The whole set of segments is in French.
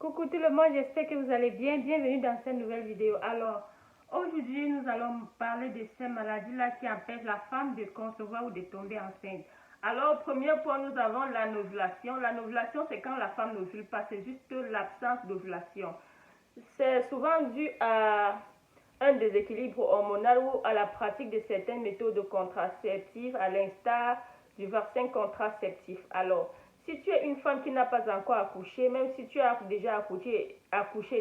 Coucou tout le monde, j'espère que vous allez bien. Bienvenue dans cette nouvelle vidéo. Alors, aujourd'hui, nous allons parler de ces maladies-là qui empêchent la femme de concevoir ou de tomber enceinte. Alors, premier point, nous avons la novulation. La novulation, c'est quand la femme n'ovule pas, c'est juste l'absence d'ovulation. C'est souvent dû à un déséquilibre hormonal ou à la pratique de certaines méthodes contraceptives, à l'instar du vaccin contraceptif. Alors, si tu es une femme qui n'a pas encore accouché, même si tu as déjà accouché,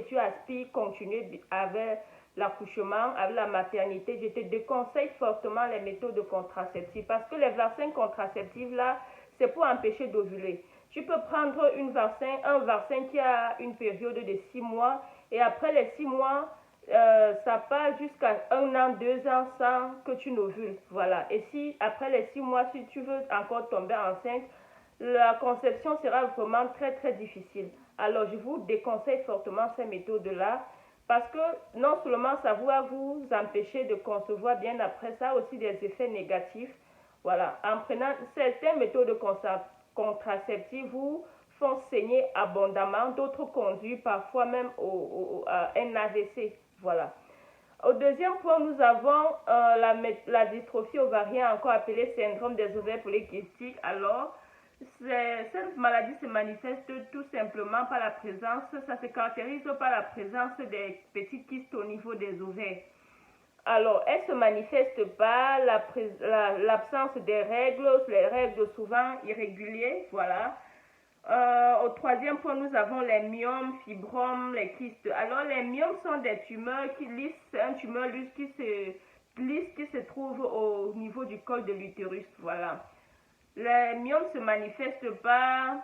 tu aspires continuer avec l'accouchement, avec la maternité, je te déconseille fortement les méthodes contraceptives parce que les vaccins contraceptifs là, c'est pour empêcher d'ovuler. Tu peux prendre un vaccin qui a une période de 6 mois et après les 6 mois, ça part jusqu'à 1 an, 2 ans sans que tu n'ovules. Voilà. Et si après les 6 mois, si tu veux encore tomber enceinte, la conception sera vraiment très difficile. Alors je vous déconseille fortement ces méthodes-là parce que non seulement ça va vous empêcher de concevoir bien après, ça a aussi des effets négatifs. Voilà. En prenant certaines méthodes contraceptives vous font saigner abondamment, d'autres conduisent parfois même à un AVC. Voilà. Au deuxième point, nous avons la dystrophie ovarienne, encore appelée syndrome des ovaires polykystiques. Alors, cette maladie se manifeste tout simplement par la présence, ça se caractérise par la présence des petites kystes au niveau des ovaires. Alors, elle se manifeste par l'absence des règles, les règles souvent irrégulières, voilà. Au troisième point, nous avons les myomes, fibromes, les kystes. Alors, les myomes sont des tumeurs qui lissent, un tumeur lisse qui se trouve au niveau du col de l'utérus, voilà. Les myomes se manifestent par,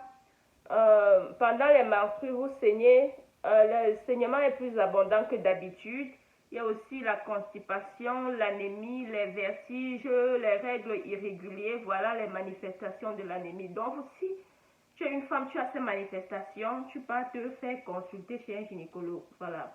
pendant les menstrues, vous saignez, le saignement est plus abondant que d'habitude. Il y a aussi la constipation, l'anémie, les vertiges, les règles irrégulières, voilà les manifestations de l'anémie. Donc, si tu es une femme, tu as ces manifestations, tu peux te faire consulter chez un gynécologue. Voilà.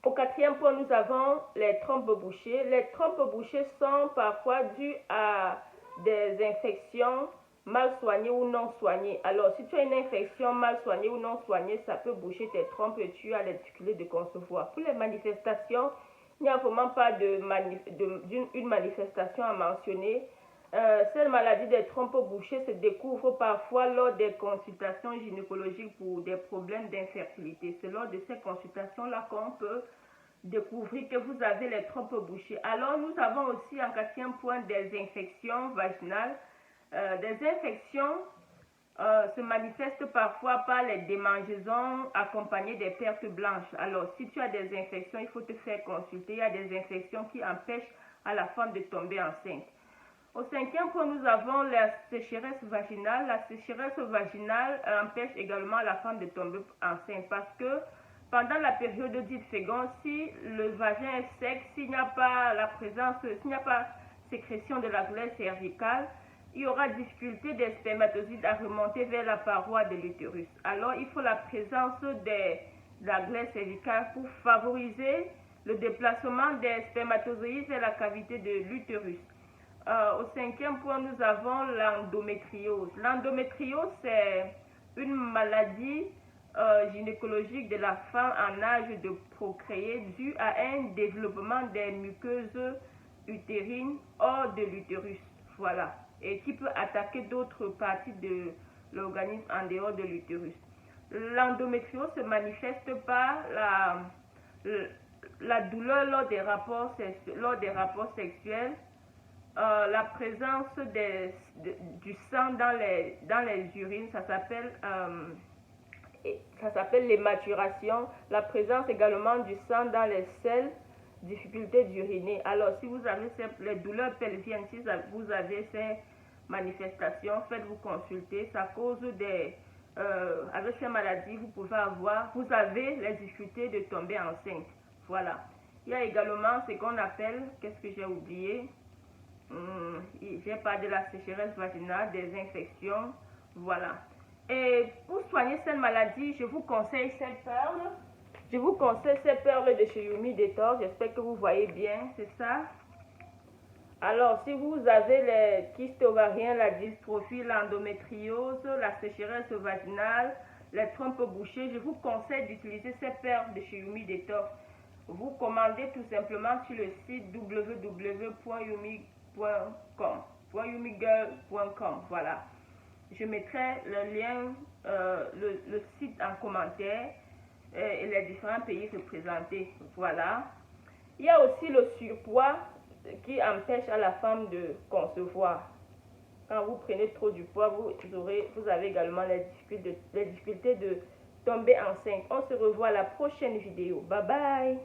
Au quatrième point, nous avons les trompes bouchées. Les trompes bouchées sont parfois dues à des infections mal soignées ou non soignées. Alors, si tu as une infection mal soignée ou non soignée, ça peut boucher tes trompes et tu as les difficultés de concevoir. Pour les manifestations, il n'y a vraiment pas une manifestation à mentionner. Cette maladie des trompes bouchées se découvre parfois lors des consultations gynécologiques pour des problèmes d'infertilité. C'est lors de ces consultations-là qu'on peut découvrir que vous avez les trompes bouchées. Alors, nous avons aussi en quatrième point des infections vaginales. Des infections se manifestent parfois par les démangeaisons accompagnées des pertes blanches. Alors, si tu as des infections, il faut te faire consulter. Il y a des infections qui empêchent à la femme de tomber enceinte. Au cinquième point, nous avons la sécheresse vaginale. La sécheresse vaginale empêche également la femme de tomber enceinte parce que pendant la période dite féconde, si le vagin est sec, s'il n'y a pas sécrétion de la glaire cervicale, il y aura difficulté des spermatozoïdes à remonter vers la paroi de l'utérus. Alors, il faut la présence de la glaire cervicale pour favoriser le déplacement des spermatozoïdes vers la cavité de l'utérus. Au cinquième point, nous avons l'endométriose. L'endométriose, c'est une maladie gynécologique de la femme en âge de procréer due à un développement des muqueuses utérines hors de l'utérus. Voilà. Et qui peut attaquer d'autres parties de l'organisme en dehors de l'utérus. L'endométriose se manifeste par la douleur lors des rapports sexuels, la présence du sang dans les urines, ça s'appelle l'hématuration, la présence également du sang dans les selles, difficulté d'uriner. Alors, si vous avez les douleurs pelviennes, si vous avez ces manifestations, faites-vous consulter. Ça cause avec ces maladies, vous avez les difficultés de tomber enceinte. Voilà. Il y a également ce qu'on appelle, qu'est-ce que j'ai oublié? J'ai parlé de la sécheresse vaginale, des infections, voilà. Et pour soigner cette maladie, je vous conseille cette perle. Je vous conseille ces perles de chez Yumi Détor. J'espère que vous voyez bien, c'est ça. Alors, si vous avez les kystes ovariens, la dystrophie, l'endométriose, la sécheresse vaginale, les trompes bouchées, je vous conseille d'utiliser ces perles de chez Yumi Detox. Vous commandez tout simplement sur le site www.yumigirl.com. Voilà. Je mettrai le lien, le site en commentaire et les différents pays représentés. Voilà. Il y a aussi le surpoids qui empêche à la femme de concevoir. Quand vous prenez trop du poids, vous avez également les difficultés de tomber enceinte. On se revoit à la prochaine vidéo. Bye bye.